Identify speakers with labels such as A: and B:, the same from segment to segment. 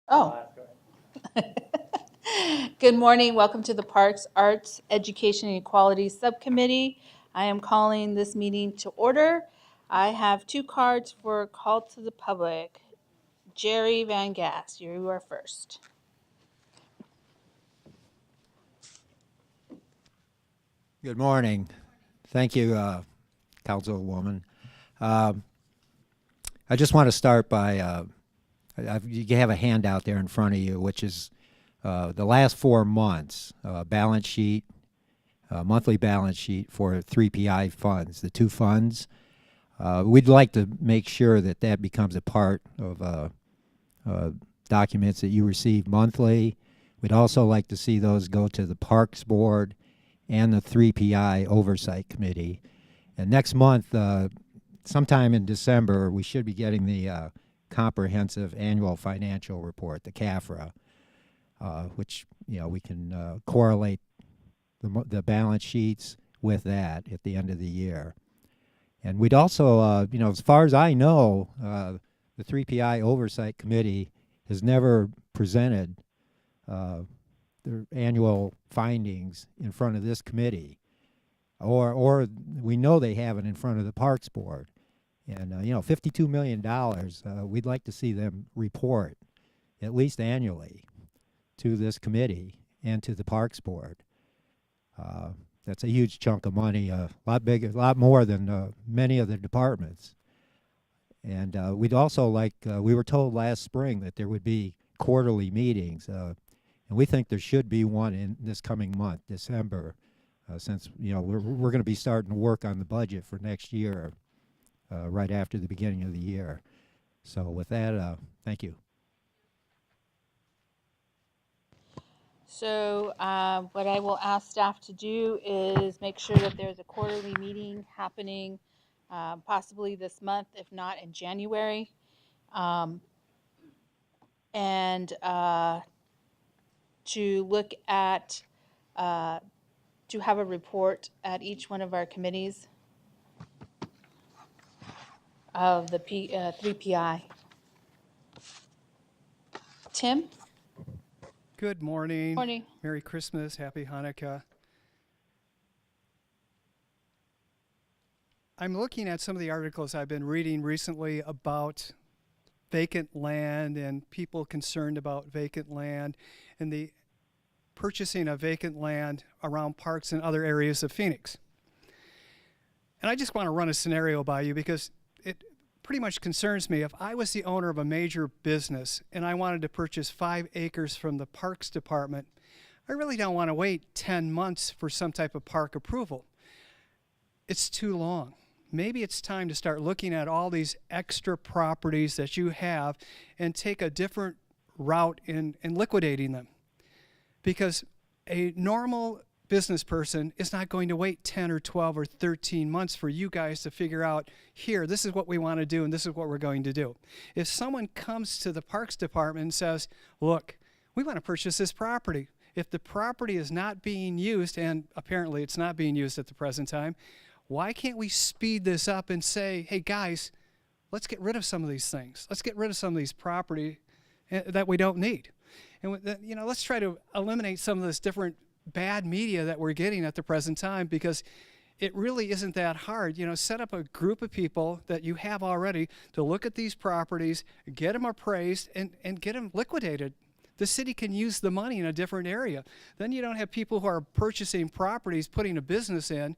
A: Oh. Good morning. Welcome to the Parks, Arts, Education, and Equality Subcommittee. I am calling this meeting to order. I have two cards for call to the public. Jerry Van Gass, you are first.
B: Good morning. Thank you, Councilwoman. I just want to start by, you have a handout there in front of you, which is the last 4 months, balance sheet, monthly balance sheet for 3PI funds, the two funds. We'd like to make sure that that becomes a part of documents that you receive monthly. We'd also like to see those go to the Parks Board and the 3PI Oversight Committee. And next month, sometime in December, we should be getting the Comprehensive Annual Financial Report, the CAFRA, which we can correlate the balance sheets with that at the end of the year. And we'd also, as far as I know, the 3PI Oversight Committee has never presented their annual findings in front of this committee, or we know they have it in front of the Parks Board. And $52 million, we'd like to see them report at least annually to this committee and to the Parks Board. That's a huge chunk of money, a lot bigger, a lot more than many of the departments. And we'd also like, we were told last spring that there would be quarterly meetings, and we think there should be one in this coming month, December, since we're going to be starting to work on the budget for next year, right after the beginning of the year. So with that, thank you.
A: So what I will ask staff to do is make sure that there's a quarterly meeting happening possibly this month, if not in January. And to look at, to have a report at each one of our committees of the 3PI. Tim?
C: Good morning.
A: Morning.
C: Merry Christmas. Happy Hanukkah. I'm looking at some of the articles I've been reading recently about vacant land and people concerned about vacant land and the purchasing of vacant land around parks and other areas of Phoenix. And I just want to run a scenario by you because it pretty much concerns me. If I was the owner of a major business and I wanted to purchase 5 acres from the Parks Department, I really don't want to wait 10 months for some type of park approval. It's too long. Maybe it's time to start looking at all these extra properties that you have and take a different route in liquidating them. Because a normal business person is not going to wait 10 or 12 or 13 months for you guys to figure out, here, this is what we want to do and this is what we're going to do. If someone comes to the Parks Department and says, look, we want to purchase this property. If the property is not being used, and apparently it's not being used at the present time, why can't we speed this up and say, hey guys, let's get rid of some of these things. Let's get rid of some of these property that we don't need. And let's try to eliminate some of this different bad media that we're getting at the present time, because it really isn't that hard. Set up a group of people that you have already to look at these properties, get them appraised, and get them liquidated. The city can use the money in a different area. Then you don't have people who are purchasing properties, putting a business in,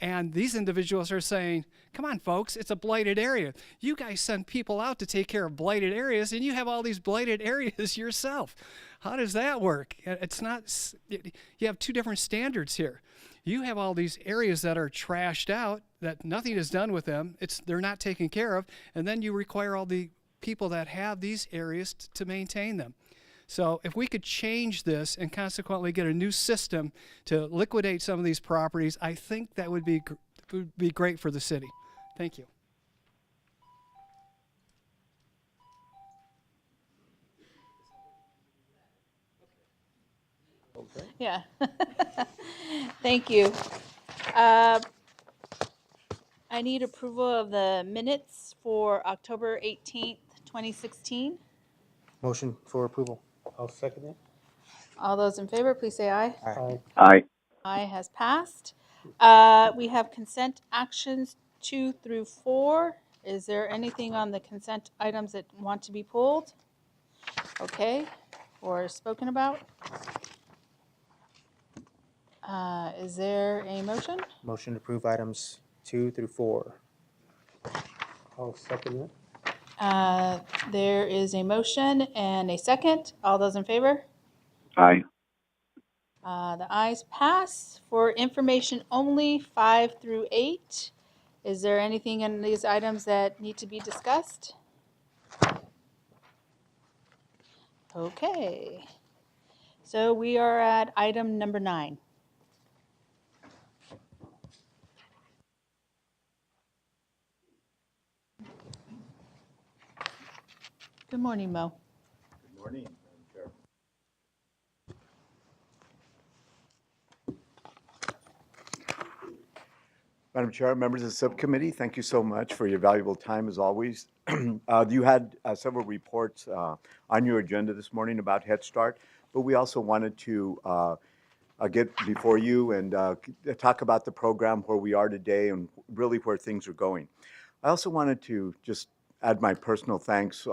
C: and these individuals are saying, come on, folks, it's a blighted area. You guys send people out to take care of blighted areas, and you have all these blighted areas yourself. How does that work? It's not, you have two different standards here. You have all these areas that are trashed out, that nothing is done with them. They're not taken care of, and then you require all the people that have these areas to maintain them. So if we could change this and consequently get a new system to liquidate some of these properties, I think that would be great for the city. Thank you.
A: Okay. Yeah. Thank you. I need approval of the minutes for October 18th, 2016.
D: Motion for approval.
E: I'll second it.
A: All those in favor, please say aye.
E: Aye.
F: Aye.
A: Aye has passed. We have consent actions 2 through 4. Is there anything on the consent items that want to be pulled? Okay, or spoken about? Is there a motion?
D: Motion to approve items 2 through 4.
E: I'll second it.
A: There is a motion and a second. All those in favor?
F: Aye.
A: The ayes pass. For information only, 5 through 8. Is there anything in these items that need to be discussed? Okay. So we are at item number 9. Good morning, Mo.
F: Good morning, Madam Chair. Madam Chair, members of the subcommittee, thank you so much for your valuable time as always. You had several reports on your agenda this morning about Head Start, but we also wanted to get before you and talk about the program, where we are today and really where things are going. I also wanted to just add my personal thanks.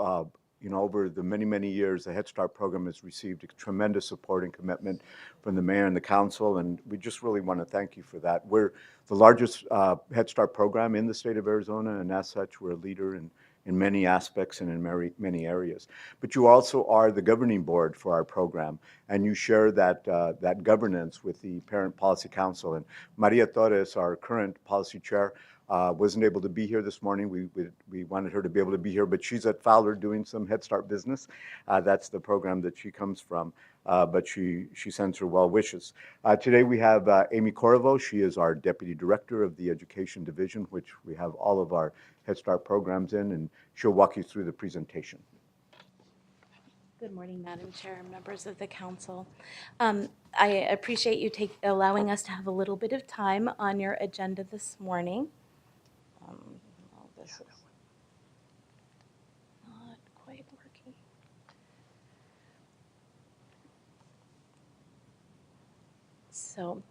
F: Over the many, many years, the Head Start program has received tremendous support and commitment from the mayor and the council, and we just really want to thank you for that. We're the largest Head Start program in the state of Arizona, and as such, we're a leader in many aspects and in many areas. But you also are the governing board for our program, and you share that governance with the Parent Policy Council. And Maria Torres, our current policy chair, wasn't able to be here this morning. We wanted her to be able to be here, but she's at Fowler doing some Head Start business. That's the program that she comes from, but she sends her well wishes. Today we have Amy Corvo. She is our Deputy Director of the Education Division, which we have all of our Head Start programs in, and she'll walk you through the presentation.
G: Good morning, Madam Chair, members of the council. I appreciate you allowing us to have a little bit of time on your agenda this morning. This is not quite working. So,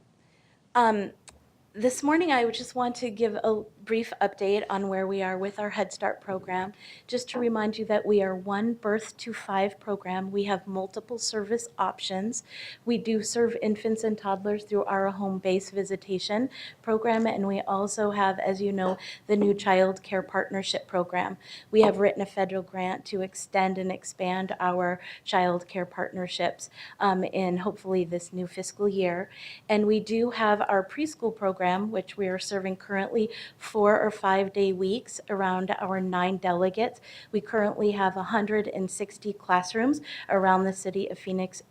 G: this morning, I would just want to give a brief update on where we are with our Head Start program. Just to remind you that we are one birth to 5 program. We have multiple service options. We do serve infants and toddlers through our home-based visitation program, and we also have, as you know, the new Child Care Partnership program. We have written a federal grant to extend and expand our child care partnerships in hopefully this new fiscal year. And we do have our preschool program, which we are serving currently 4 or 5 day weeks around our 9 delegates. We currently have 160 classrooms around the city of Phoenix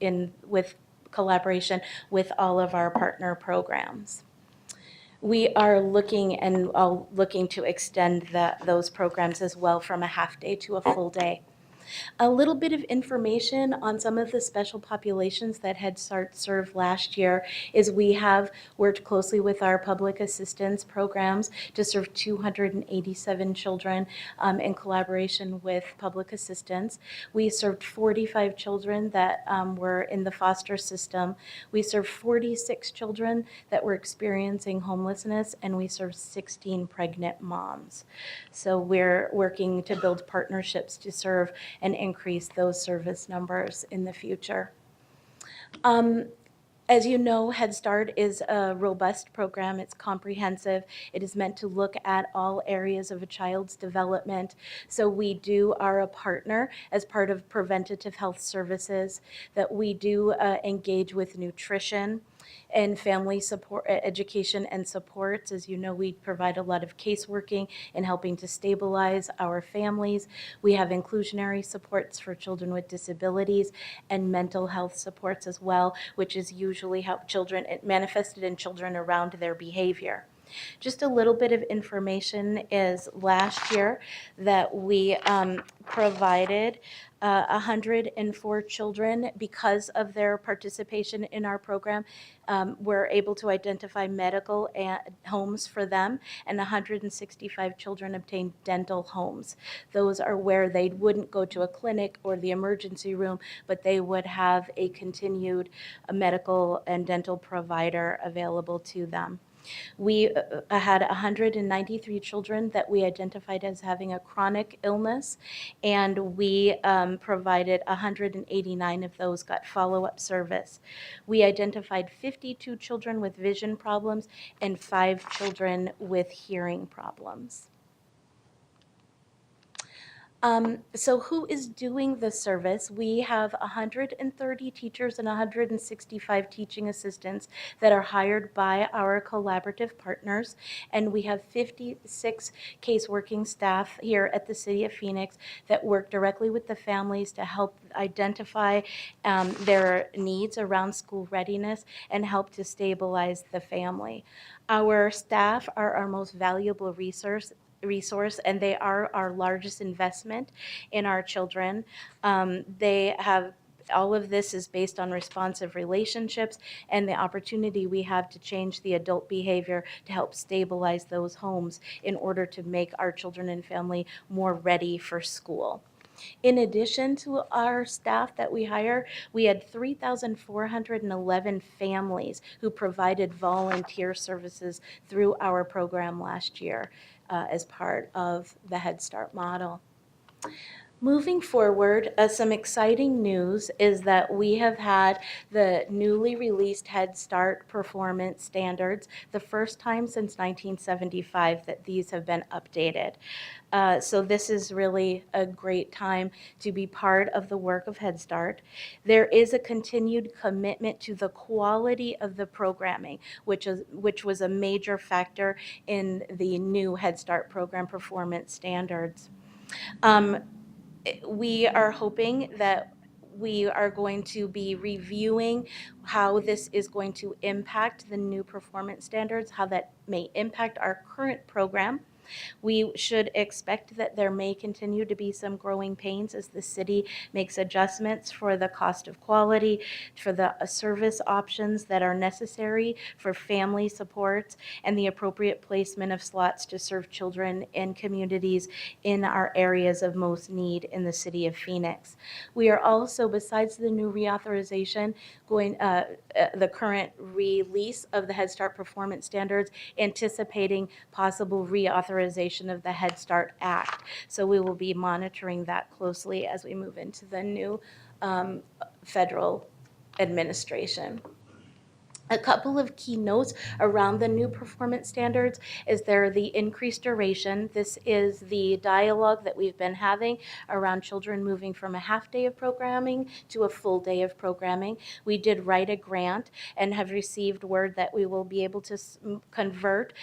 G: with collaboration with all of our partner programs. We are looking to extend those programs as well from a half day to a full day. A little bit of information on some of the special populations that Head Start served last year is we have worked closely with our public assistance programs to serve 287 children in collaboration with public assistance. We served 45 children that were in the foster system. We served 46 children that were experiencing homelessness, and we served 16 pregnant moms. So we're working to build partnerships to serve and increase those service numbers in the future. As you know, Head Start is a robust program. It's comprehensive. It is meant to look at all areas of a child's development. So we are a partner as part of preventative health services, that we do engage with nutrition and family support, education and supports. As you know, we provide a lot of caseworking in helping to stabilize our families. We have inclusionary supports for children with disabilities and mental health supports as well, which is usually how it manifested in children around their behavior. Just a little bit of information is last year that we provided 104 children because of their participation in our program. We're able to identify medical homes for them, and 165 children obtained dental homes. Those are where they wouldn't go to a clinic or the emergency room, but they would have a continued medical and dental provider available to them. We had 193 children that we identified as having a chronic illness, and we provided 189 of those got follow-up service. We identified 52 children with vision problems and 5 children with hearing problems. So who is doing the service? We have 130 teachers and 165 teaching assistants that are hired by our collaborative partners, and we have 56 case working staff here at the City of Phoenix that work directly with the families to help identify their needs around school readiness and help to stabilize the family. Our staff are our most valuable resource, and they are our largest investment in our children. They have all of this is based on responsive relationships and the opportunity we have to change the adult behavior to help stabilize those homes in order to make our children and family more ready for school. In addition to our staff that we hire, we had 3,411 families who provided volunteer services through our program last year as part of the Head Start model. Moving forward, some exciting news is that we have had the newly released Head Start performance standards, the first time since 1975 that these have been updated. So this is really a great time to be part of the work of Head Start. There is a continued commitment to the quality of the programming, which was a major factor in the new Head Start program performance standards. We are hoping that we are going to be reviewing how this is going to impact the new performance standards, how that may impact our current program. We should expect that there may continue to be some growing pains as the city makes adjustments for the cost of quality, for the service options that are necessary for family supports, and the appropriate placement of slots to serve children in communities in our areas of most need in the city of Phoenix. We are also, besides the new reauthorization, the current release of the Head Start performance standards, anticipating possible reauthorization of the Head Start Act. So we will be monitoring that closely as we move into the new federal administration. A couple of key notes around the new performance standards is there the increased duration. This is the dialogue that we've been having around children moving from a half day of programming to a full day of programming. We did write a grant and have received word that we will be able to convert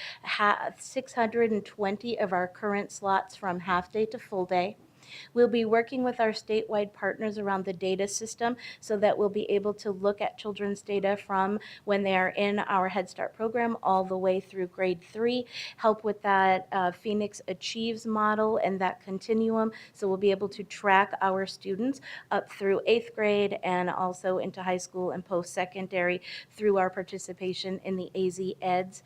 G: 620 of our current slots from half day to full day. We'll be working with our statewide partners around the data system so that we'll be able to look at children's data from when they are in our Head Start program all the way through grade 3, help with that Phoenix Achieves model and that continuum, so we'll be able to track our students up through 8th grade and also into high school and post-secondary through our participation in the AZ EDS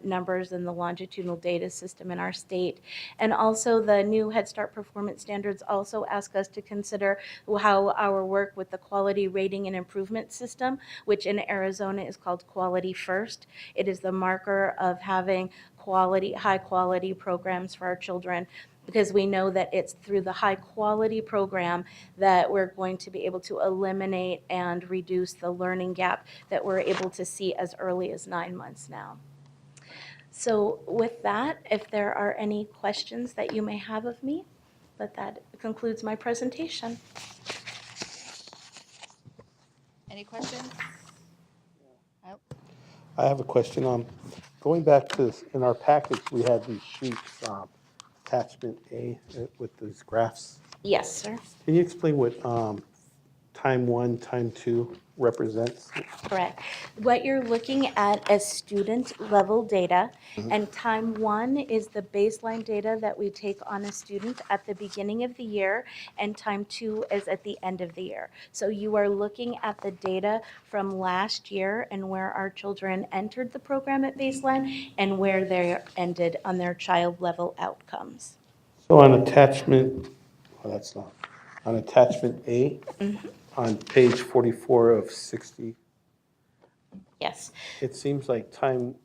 G: numbers and the longitudinal data system in our state. And also the new Head Start performance standards also ask us to consider how our work with the quality rating and improvement system, which in Arizona is called Quality First. It is the marker of having high quality programs for our children, because we know that it's through the high quality program that we're going to be able to eliminate and reduce the learning gap that we're able to see as early as 9 months now. So with that, if there are any questions that you may have of me, but that concludes my presentation.
A: Any questions? Oh,
E: I have a question. Going back to this, in our package, we had these sheets, attachment A with these graphs.
G: Yes, sir.
E: Can you explain what time 1, time 2 represents?
G: Correct. What you're looking at as student level data, and time 1 is the baseline data that we take on a student at the beginning of the year, and time 2 is at the end of the year. So you are looking at the data from last year and where our children entered the program at baseline and where they ended on their child level outcomes.
E: So on attachment, well, that's not, on attachment A, on page 44 of 60,
G: Yes.
E: it seems like time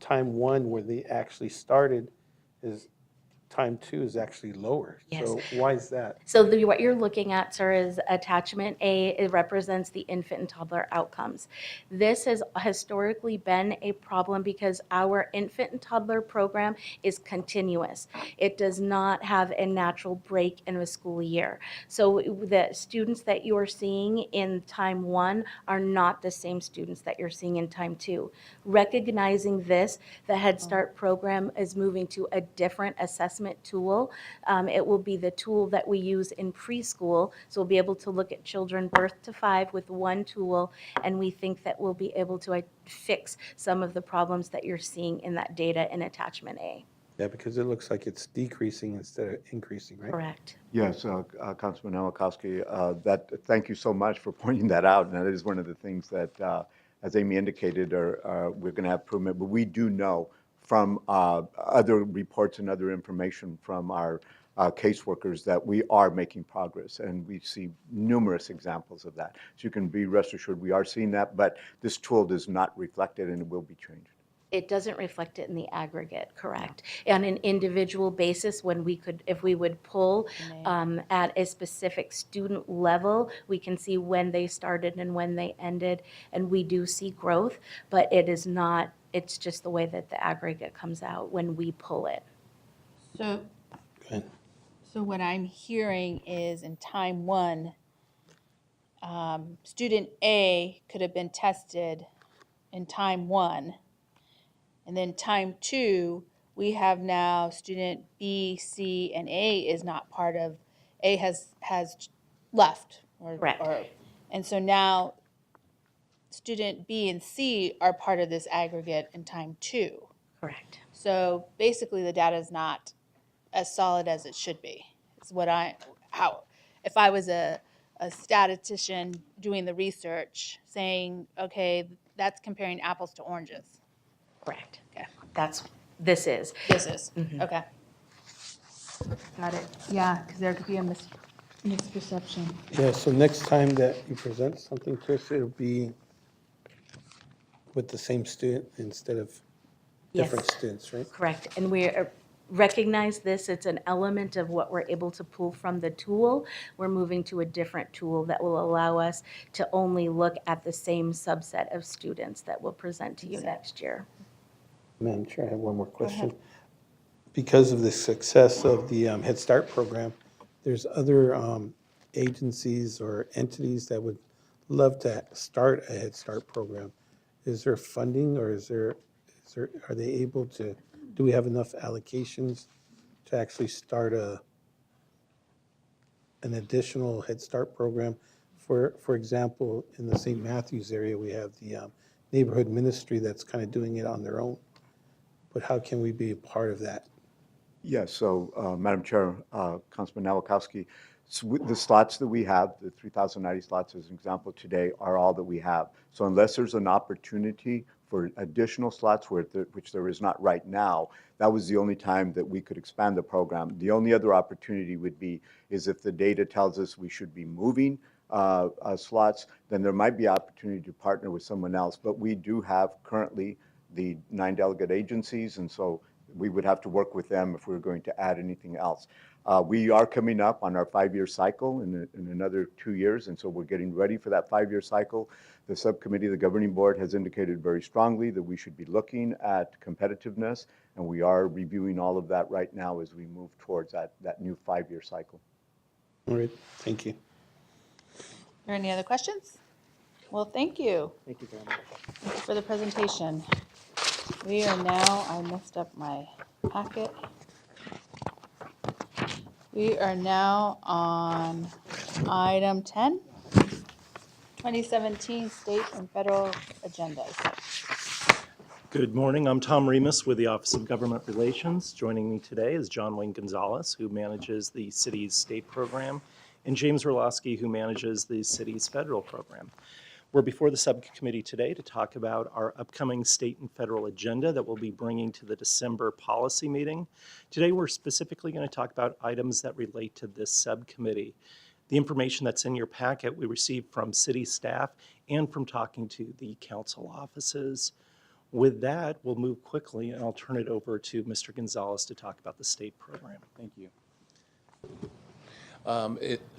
E: 1 where they actually started is, time 2 is actually lower.
G: Yes.
E: So why is that?
G: So what you're looking at, sir, is attachment A. It represents the infant and toddler outcomes. This has historically been a problem because our infant and toddler program is continuous. It does not have a natural break in a school year. So the students that you're seeing in time 1 are not the same students that you're seeing in time 2. Recognizing this, the Head Start program is moving to a different assessment tool. It will be the tool that we use in preschool. So we'll be able to look at children birth to 5 with one tool, and we think that we'll be able to fix some of the problems that you're seeing in that data in attachment A.
E: Yeah, because it looks like it's decreasing instead of increasing, right?
G: Correct.
F: Yes, Councilman Nowakowski, thank you so much for pointing that out. And that is one of the things that, as Amy indicated, we're going to have improvement. But we do know from other reports and other information from our caseworkers that we are making progress. And we see numerous examples of that. So you can be rest assured we are seeing that. But this tool does not reflect it, and it will be changed.
G: It doesn't reflect it in the aggregate, correct? On an individual basis, when we could, if we would pull at a specific student level, we can see when they started and when they ended, and we do see growth, but it is not, it's just the way that the aggregate comes out when we pull it.
A: So,
E: Good.
A: so what I'm hearing is in time 1, student A could have been tested in time 1. And then time 2, we have now student B, C, and A is not part of, A has left.
G: Correct.
A: And so now student B and C are part of this aggregate in time 2.
G: Correct.
A: So basically the data is not as solid as it should be. Is what if I was a statistician doing the research saying, okay, that's comparing apples to oranges.
G: Correct.
A: Okay.
G: This is.
A: This is, okay. Got it. Yeah, because there could be a misperception.
E: Yeah, so next time that you present something to us, it'll be with the same student instead of different
G: Yes.
E: students, right?
G: Correct. And we recognize this, it's an element of what we're able to pull from the tool. We're moving to a different tool that will allow us to only look at the same subset of students that we'll present to you next year.
E: Madam Chair, I have one more question. Because of the success of the Head Start program, there's other agencies or entities that would love to start a Head Start program. Is there funding, or are they able to, do we have enough allocations to actually start an additional Head Start program? For example, in the St. Matthews area, we have the neighborhood ministry that's kind of doing it on their own. But how can we be a part of that?
F: Yes, so Madam Chair, Councilman Nowakowski, the slots that we have, the 3,090 slots as an example today, are all that we have. So unless there's an opportunity for additional slots, which there is not right now, that was the only time that we could expand the program. The only other opportunity would be is if the data tells us we should be moving slots, then there might be opportunity to partner with someone else. But we do have currently the 9 delegate agencies, and so we would have to work with them if we were going to add anything else. We are coming up on our 5-year cycle in another 2 years, and so we're getting ready for that 5-year cycle. The subcommittee, the governing board, has indicated very strongly that we should be looking at competitiveness, and we are reviewing all of that right now as we move towards that new 5-year cycle.
E: All right, thank you.
A: Are there any other questions? Well, thank you.
D: Thank you very much.
A: Thank you for the presentation. We are now, I messed up my packet. We are now on item 10. 2017 state and federal agendas.
H: Good morning. I'm Tom Remus with the Office of Government Relations. Joining me today is John Wayne Gonzalez, who manages the city's state program, and James Roloski, who manages the city's federal program. We're before the subcommittee today to talk about our upcoming state and federal agenda that we'll be bringing to the December policy meeting. Today, we're specifically going to talk about items that relate to this subcommittee. The information that's in your packet we received from city staff and from talking to the council offices. With that, we'll move quickly, and I'll turn it over to Mr. Gonzalez to talk about the state program.
I: Thank you.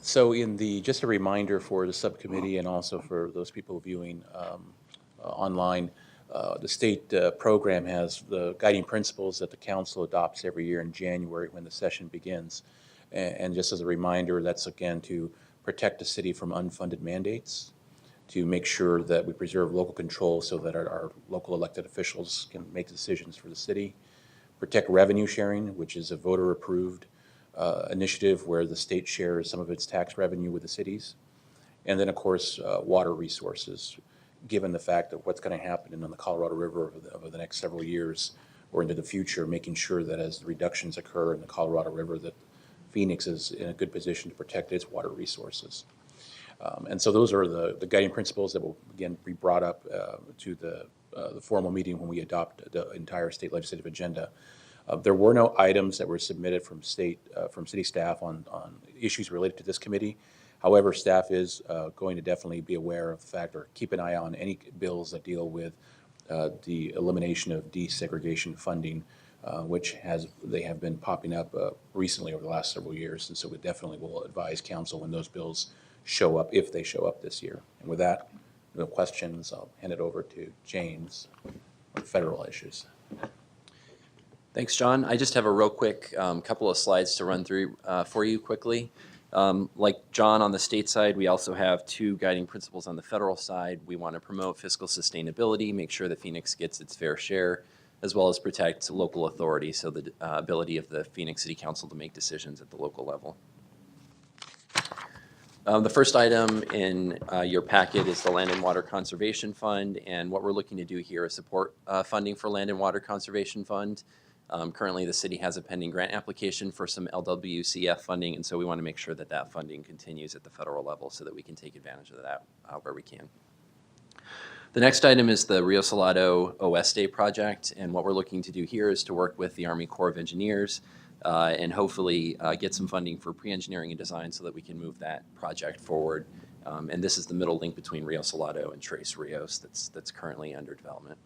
I: So just a reminder for the subcommittee and also for those people viewing online, the state program has the guiding principles that the council adopts every year in January when the session begins. And just as a reminder, that's again to protect the city from unfunded mandates, to make sure that we preserve local control so that our local elected officials can make decisions for the city, protect revenue sharing, which is a voter-approved initiative where the state shares some of its tax revenue with the cities, and then, of course, water resources, given the fact of what's going to happen on the Colorado River over the next several years or into the future, making sure that as the reductions occur in the Colorado River, that Phoenix is in a good position to protect its water resources. And so those are the guiding principles that will, again, be brought up to the formal meeting when we adopt the entire state legislative agenda. There were no items that were submitted from city staff on issues related to this committee. However, staff is going to definitely be aware of the fact or keep an eye on any bills that deal with the elimination of desegregation funding, which they have been popping up recently over the last several years. And so we definitely will advise council when those bills show up, if they show up this year. And with that, no questions, I'll hand it over to James on federal issues.
J: Thanks, John. I just have a real quick couple of slides to run through for you quickly. Like John on the state side, we also have two guiding principles on the federal side. We want to promote fiscal sustainability, make sure that Phoenix gets its fair share, as well as protect local authority, so the ability of the Phoenix City Council to make decisions at the local level. The first item in your packet is the Land and Water Conservation Fund, and what we're looking to do here is support funding for Land and Water Conservation Fund. Currently, the city has a pending grant application for some LWCF funding, and so we want to make sure that that funding continues at the federal level so that we can take advantage of that where we can. The next item is the Rio Salado OS Day project, and what we're looking to do here is to work with the Army Corps of Engineers and hopefully get some funding for pre-engineering and design so that we can move that project forward. And this is the middle link between Rio Salado and Tres Rios that's currently under development.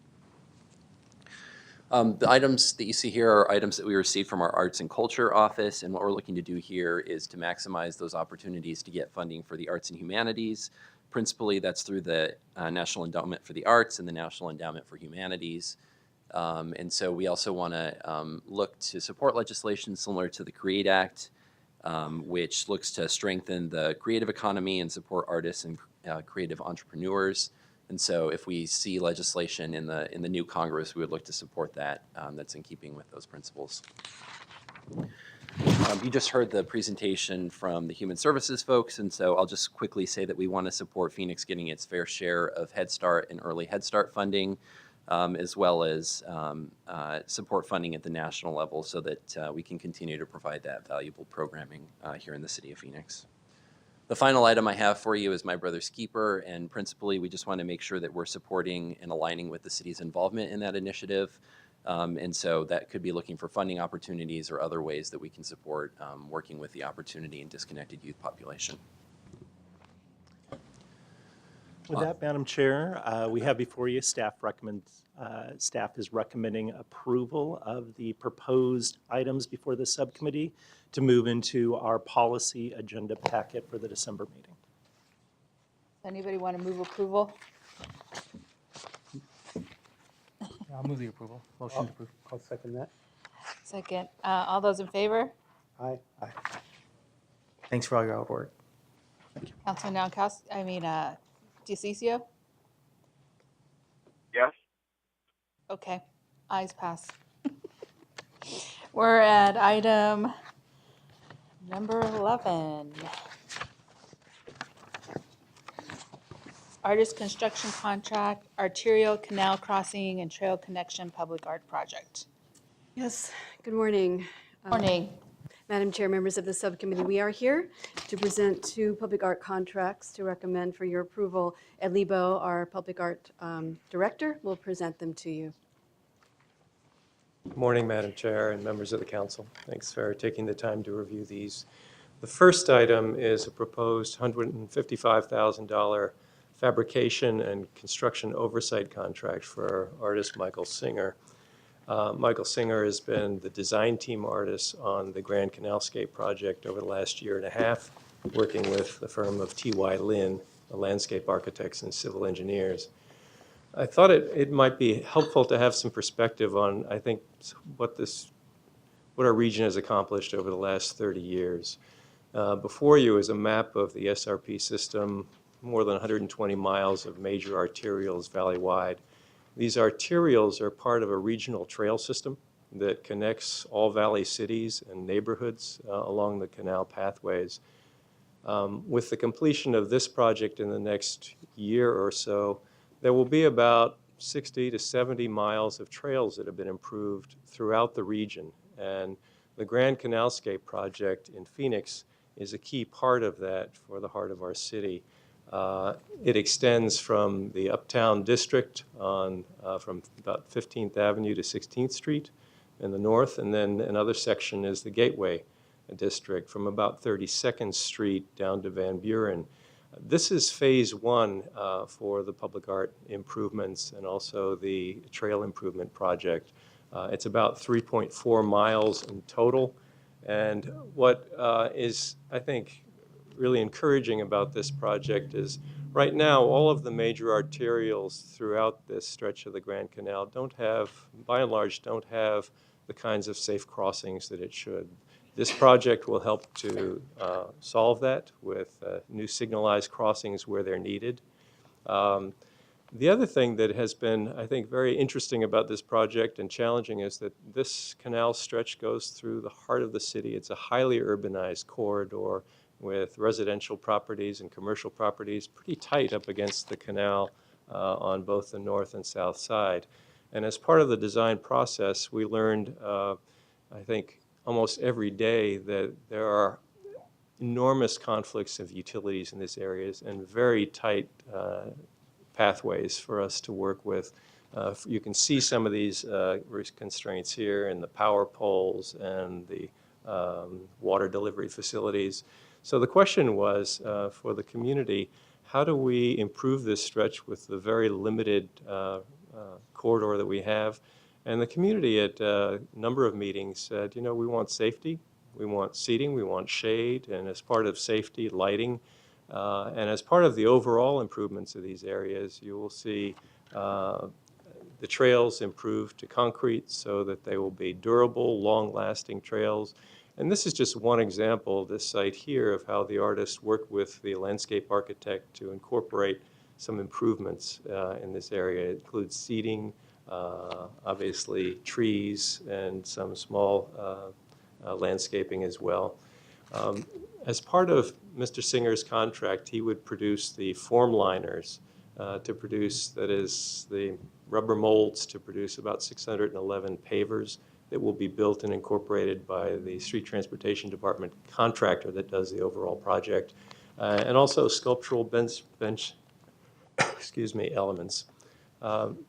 J: The items that you see here are items that we received from our Arts and Culture Office, and what we're looking to do here is to maximize those opportunities to get funding for the arts and humanities. Principally, that's through the National Endowment for the Arts and the National Endowment for Humanities. And so we also want to look to support legislation similar to the CREATE Act, which looks to strengthen the creative economy and support artists and creative entrepreneurs. And so if we see legislation in the new Congress, we would look to support that. That's in keeping with those principles. You just heard the presentation from the Human Services folks, and so I'll just quickly say that we want to support Phoenix getting its fair share of Head Start and early Head Start funding, as well as support funding at the national level so that we can continue to provide that valuable programming here in the city of Phoenix. The final item I have for you is My Brother's Keeper, and principally we just want to make sure that we're supporting and aligning with the city's involvement in that initiative. And so that could be looking for funding opportunities or other ways that we can support working with the opportunity and disconnected youth population.
H: With that, Madam Chair, we have before you staff is recommending approval of the proposed items before the subcommittee to move into our policy agenda packet for the December meeting.
A: Does anybody want to move approval?
D: I'll move the approval. Motion to approve.
E: I'll second that.
A: Second. All those in favor?
E: Aye. Aye.
D: Thanks for all your hard work.
A: Councilman DeCiccio?
K: Yes.
A: Okay, ayes pass. We're at item number 11. artist construction contract, arterial canal crossing, and trail connection public art project.
K: Yes, good morning.
A: Morning.
K: Madam Chair, members of the subcommittee, we are here to present two public art contracts to recommend for your approval. Ed Lebo, our public art director, will present them to you.
L: Good morning, Madam Chair and members of the council. Thanks for taking the time to review these. The first item is a proposed $155,000 fabrication and construction oversight contract for artist Michael Singer. Michael Singer has been the design team artist on the Grand Canalscape project over the last year and a half, working with the firm of T.Y. Lin, the landscape architects and civil engineers. I thought it might be helpful to have some perspective on, I think, what our region has accomplished over the last 30 years. Before you is a map of the SRP system, more than 120 miles of major arterials valley-wide. These arterials are part of a regional trail system that connects all valley cities and neighborhoods along the canal pathways. With the completion of this project in the next year or so, there will be about 60 to 70 miles of trails that have been improved throughout the region. And the Grand Canalscape project in Phoenix is a key part of that for the heart of our city. It extends from the Uptown District from about 15th Avenue to 16th Street in the north, and then another section is the Gateway District from about 32nd Street down to Van Buren. This is phase one for the public art improvements and also the trail improvement project. It's about 3.4 miles in total. And what is, I think, really encouraging about this project is right now all of the major arterials throughout this stretch of the Grand Canal by and large, don't have the kinds of safe crossings that it should. This project will help to solve that with new signalized crossings where they're needed. The other thing that has been, I think, very interesting about this project and challenging is that this canal stretch goes through the heart of the city. It's a highly urbanized corridor with residential properties and commercial properties pretty tight up against the canal on both the north and south side. And as part of the design process, we learned, I think, almost every day that there are enormous conflicts of utilities in these areas and very tight pathways for us to work with. You can see some of these constraints here in the power poles and the water delivery facilities. So the question was for the community, how do we improve this stretch with the very limited corridor that we have? And the community at a number of meetings said, you know, we want safety, we want seating, we want shade, and as part of safety, lighting. And as part of the overall improvements of these areas, you will see the trails improved to concrete so that they will be durable, long-lasting trails. And this is just one example, this site here, of how the artists worked with the landscape architect to incorporate some improvements in this area. It includes seating, obviously trees, and some small landscaping as well. As part of Mr. Singer's contract, he would produce the form liners to produce, that is, the rubber molds to produce about 611 pavers that will be built and incorporated by the Street Transportation Department contractor that does the overall project, and also sculptural bench elements.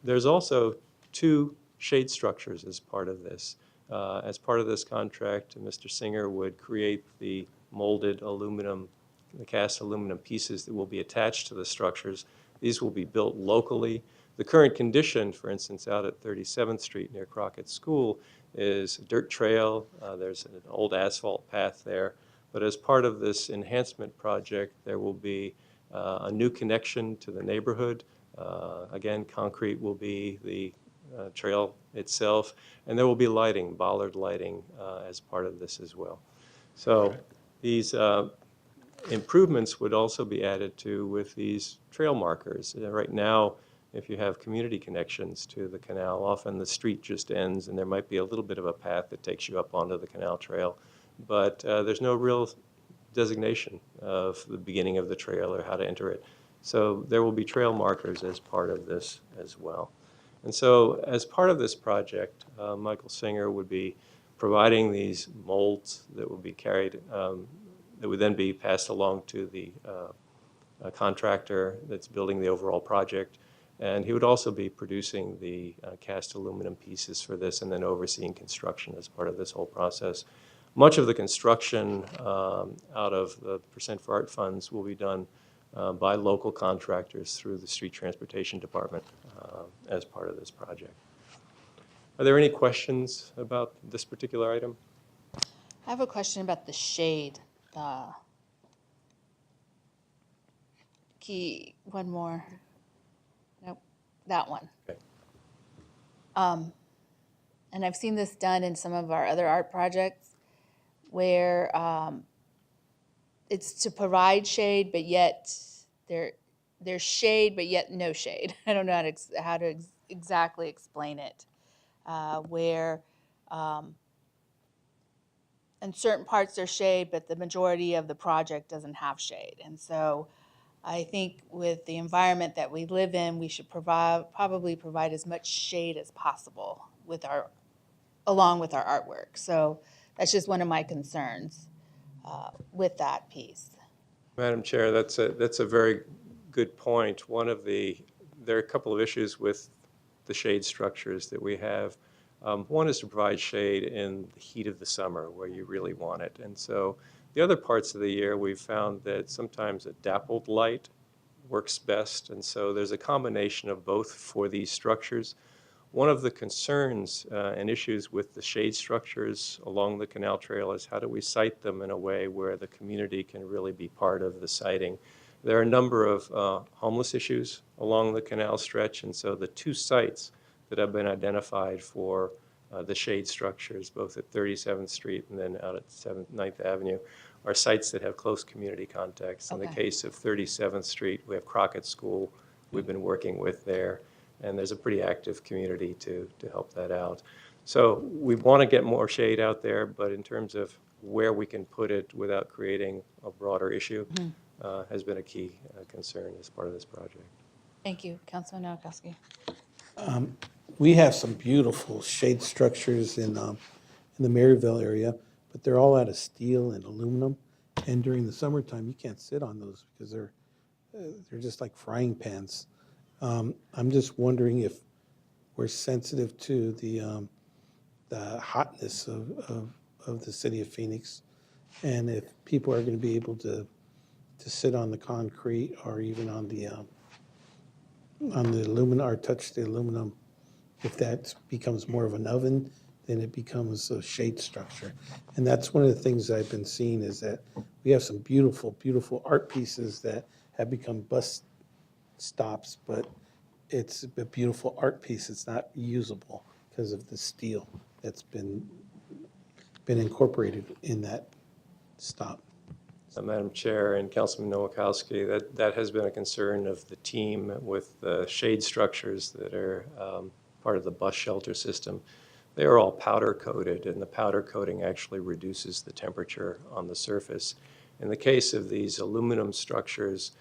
L: There's also 2 shade structures as part of this. As part of this contract, Mr. Singer would create the molded aluminum, the cast aluminum pieces that will be attached to the structures. These will be built locally. The current condition, for instance, out at 37th Street near Crockett School is a dirt trail. There's an old asphalt path there. But as part of this enhancement project, there will be a new connection to the neighborhood. Again, concrete will be the trail itself, and there will be lighting, bollard lighting, as part of this as well. So these improvements would also be added to with these trail markers. Right now, if you have community connections to the canal, often the street just ends and there might be a little bit of a path that takes you up onto the canal trail, but there's no real designation of the beginning of the trail or how to enter it. So there will be trail markers as part of this as well. And so as part of this project, Michael Singer would be providing these molds that would be carried, that would then be passed along to the contractor that's building the overall project. And he would also be producing the cast aluminum pieces for this and then overseeing construction as part of this whole process. Much of the construction out of the Percent for Art funds will be done by local contractors through the Street Transportation Department as part of this project. Are there any questions about this particular item?
A: I have a question about the shade. One more. Nope, that one.
L: Okay.
A: And I've seen this done in some of our other art projects where it's to provide shade, but yet there's shade, but yet no shade. I don't know how to exactly explain it. Where in certain parts there's shade, but the majority of the project doesn't have shade. And so I think with the environment that we live in, we should probably provide as much shade as possible along with our artwork. So that's just one of my concerns with that piece.
L: Madam Chair, that's a very good point. There are a couple of issues with the shade structures that we have. One is to provide shade in the heat of the summer where you really want it. And so the other parts of the year, we've found that sometimes a dappled light works best. And so there's a combination of both for these structures. One of the concerns and issues with the shade structures along the canal trail is how do we site them in a way where the community can really be part of the siting. There are a number of homeless issues along the canal stretch, and so the two sites that have been identified for the shade structures, both at 37th Street and then out at 9th Avenue, are sites that have close community contacts. In the case of 37th Street, we have Crockett School we've been working with there, and there's a pretty active community to help that out. So we want to get more shade out there, but in terms of where we can put it without creating a broader issue has been a key concern as part of this project.
A: Thank you, Councilman Nowakowski.
E: We have some beautiful shade structures in the Maryville area, but they're all out of steel and aluminum. And during the summertime, you can't sit on those because they're just like frying pans. I'm just wondering if we're sensitive to the hotness of the city of Phoenix, and if people are going to be able to sit on the concrete or even on the aluminum or touch the aluminum. If that becomes more of an oven, then it becomes a shade structure. And that's one of the things I've been seeing is that we have some beautiful, beautiful art pieces that have become bus stops, but it's a beautiful art piece. It's not usable because of the steel that's been incorporated in that stop.
L: Madam Chair and Councilman Nowakowski, that has been a concern of the team with the shade structures that are part of the bus shelter system. They are all powder coated, and the powder coating actually reduces the temperature on the surface. In the case of these aluminum structures,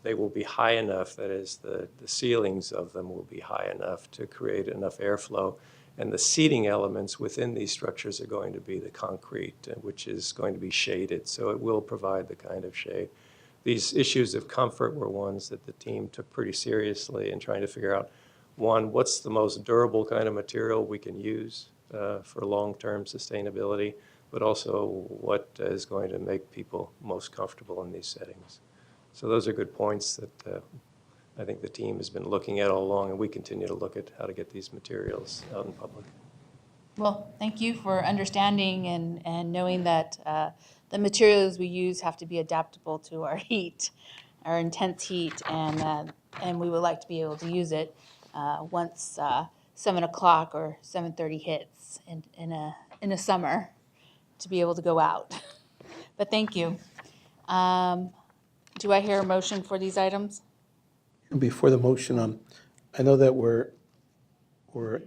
L: they will be high enough, that is, the ceilings of them will be high enough to create enough airflow. And the seating elements within these structures are going to be the concrete, which is going to be shaded, so it will provide the kind of shade. These issues of comfort were ones that the team took pretty seriously in trying to figure out, one, what's the most durable kind of material we can use for long-term sustainability, but also what is going to make people most comfortable in these settings. So those are good points that I think the team has been looking at all along, and we continue to look at how to get these materials out in public.
A: Well, thank you for understanding and knowing that the materials we use have to be adaptable to our heat, our intense heat, and we would like to be able to use it once 7 o'clock or 7:30 hits in a summer to be able to go out. But thank you. Do I hear a motion for these items?
E: Before the motion, I know that we're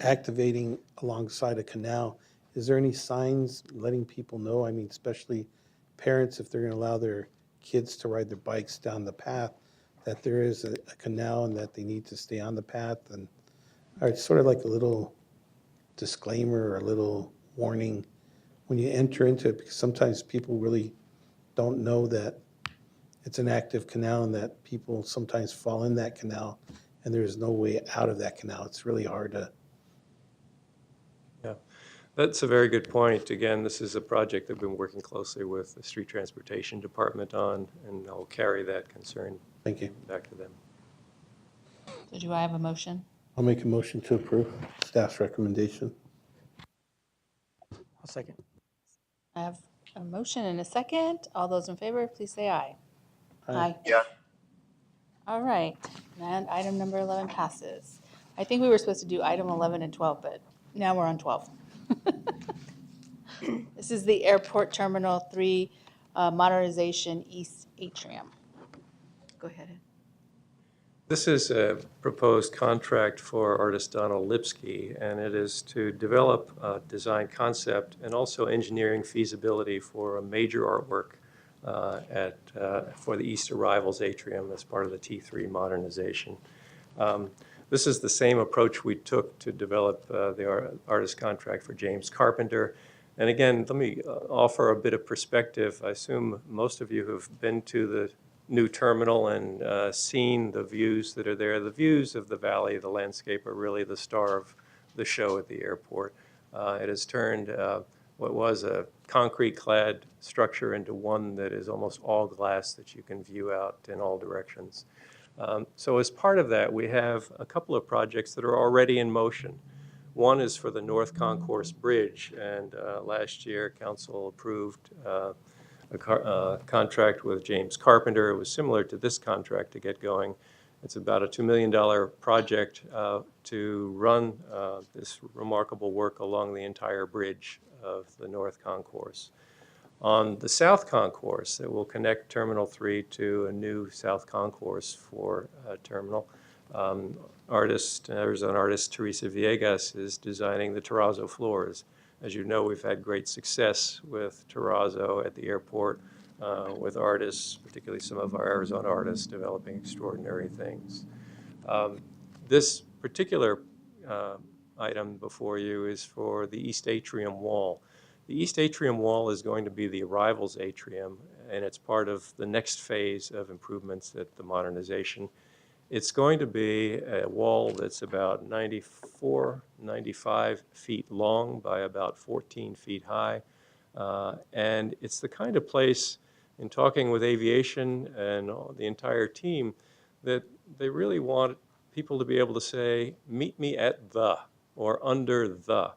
E: activating alongside a canal. Is there any signs letting people know, especially parents, if they're going to allow their kids to ride their bikes down the path? that there is a canal and that they need to stay on the path, and or it's sort of like a little disclaimer or a little warning when you enter into it, because sometimes people really don't know that it's an active canal and that people sometimes fall in that canal and there's no way out of that canal. It's really hard to.
L: Yeah, that's a very good point. Again, this is a project I've been working closely with the Street Transportation Department on, and I'll carry that concern
E: Thank you.
L: back to them.
A: So do I have a motion?
E: I'll make a motion to approve staff's recommendation.
D: I'll second.
A: I have a motion and a second. All those in favor, please say aye.
E: Aye.
A: Yeah. All right, and item number 11 passes. I think we were supposed to do item 11 and 12, but now we're on 12. This is the Airport Terminal 3 Modernization East Atrium.
K: Go ahead.
L: This is a proposed contract for artist Donald Lipsky, and it is to develop a design concept and also engineering feasibility for a major artwork for the East Arrivals Atrium as part of the T3 modernization. This is the same approach we took to develop the artist contract for James Carpenter. And again, let me offer a bit of perspective. I assume most of you have been to the new terminal and seen the views that are there. The views of the valley, the landscape, are really the star of the show at the airport. It has turned what was a concrete-clad structure into one that is almost all glass that you can view out in all directions. So as part of that, we have a couple of projects that are already in motion. One is for the North Concourse Bridge, and last year Council approved a contract with James Carpenter. It was similar to this contract to get going. It's about a $2 million project to run this remarkable work along the entire bridge of the North Concourse. On the South Concourse, it will connect Terminal 3 to a new South Concourse for terminal. There's an artist, Teresa Villegas, is designing the terrazzo floors. As you know, we've had great success with terrazzo at the airport with artists, particularly some of our Arizona artists, developing extraordinary things. This particular item before you is for the East Atrium Wall. The East Atrium Wall is going to be the Arrivals Atrium, and it's part of the next phase of improvements at the modernization. It's going to be a wall that's about 94, 95 feet long by about 14 feet high. And it's the kind of place, in talking with aviation and the entire team, that they really want people to be able to say, meet me at the, or under the.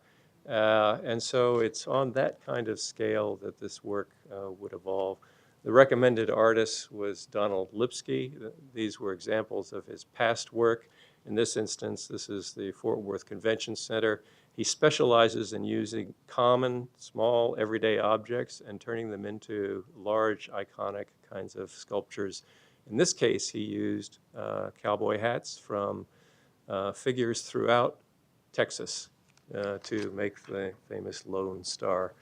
L: And so it's on that kind of scale that this work would evolve. The recommended artist was Donald Lipsky. These were examples of his past work. In this instance, this is the Fort Worth Convention Center. He specializes in using common, small, everyday objects and turning them into large, iconic kinds of sculptures. In this case, he used cowboy hats from figures throughout Texas to make the famous Lone Star.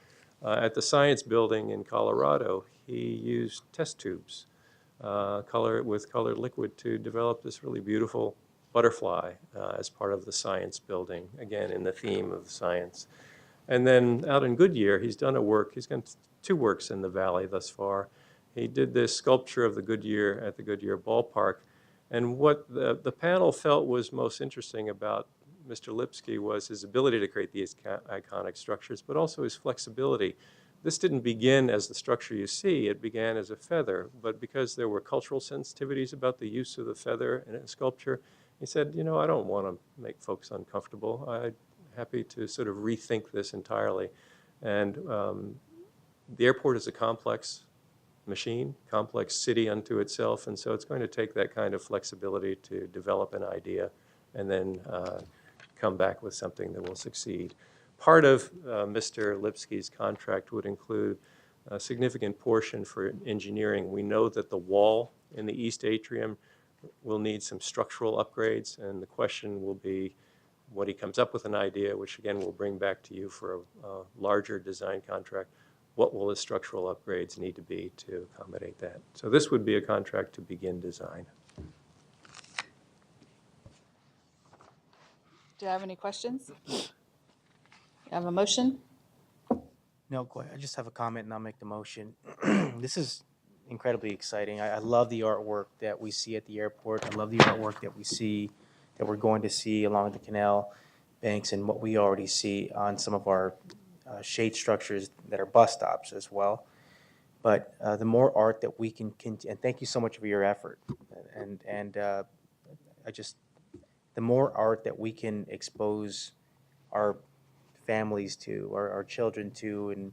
L: At the Science Building in Colorado, he used test tubes with colored liquid to develop this really beautiful butterfly as part of the Science Building, again, in the theme of science. And then out in Goodyear, he's done he's done two works in the valley thus far. He did this sculpture of the Goodyear at the Goodyear Ballpark. And what the panel felt was most interesting about Mr. Lipsky was his ability to create these iconic structures, but also his flexibility. This didn't begin as the structure you see, it began as a feather, but because there were cultural sensitivities about the use of the feather in a sculpture, he said, you know, I don't want to make folks uncomfortable. I'm happy to sort of rethink this entirely. And the airport is a complex machine, complex city unto itself, and so it's going to take that kind of flexibility to develop an idea and then come back with something that will succeed. Part of Mr. Lipsky's contract would include a significant portion for engineering. We know that the wall in the East Atrium will need some structural upgrades, and the question will be what he comes up with an idea, which again we'll bring back to you for a larger design contract. What will the structural upgrades need to be to accommodate that? So this would be a contract to begin design.
A: Do I have any questions? You have a motion?
D: No, I just have a comment and I'll make the motion. This is incredibly exciting. I love the artwork that we see at the airport. I love the artwork that we see, that we're going to see along the canal banks and what we already see on some of our shade structures that are bus stops as well. But the more art that we can and thank you so much for your effort. And the more art that we can expose our families to, our children to, and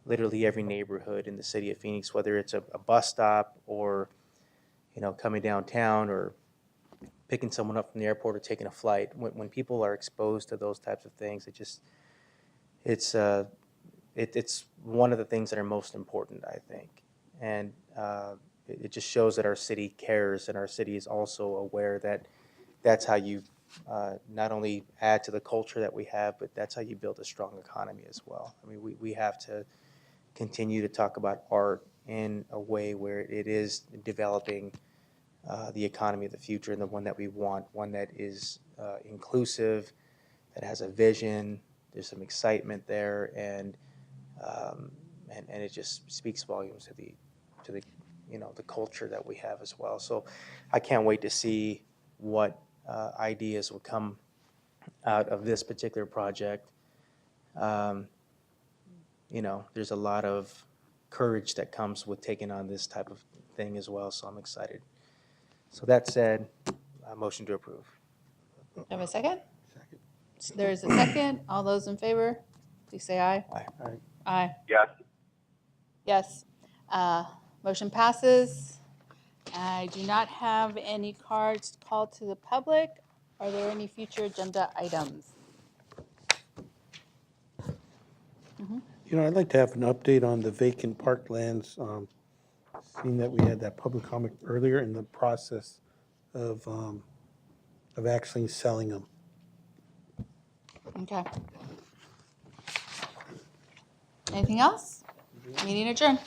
D: literally every neighborhood in the city of Phoenix, whether it's a bus stop or, coming downtown or picking someone up from the airport or taking a flight. When people are exposed to those types of things, it's one of the things that are most important, I think. And it just shows that our city cares, and our city is also aware that that's how you not only add to the culture that we have, but that's how you build a strong economy as well. I mean, we have to continue to talk about art in a way where it is developing the economy of the future and the one that we want, one that is inclusive, that has a vision, there's some excitement there, and it just speaks volumes to the the culture that we have as well. So I can't wait to see what ideas will come out of this particular project. There's a lot of courage that comes with taking on this type of thing as well, so I'm excited. So that said, motion to approve.
A: Do I have a second? Second. There is a second. All those in favor, please say aye.
D: Aye.
A: Aye.
F: Yes.
A: Yes. Motion passes. I do not have any cards called to the public. Are there any future agenda items?
E: I'd like to have an update on the vacant parklands. Seeing that we had that public comment earlier in the process of actually selling them.
A: Okay. Anything else? Meeting adjourned.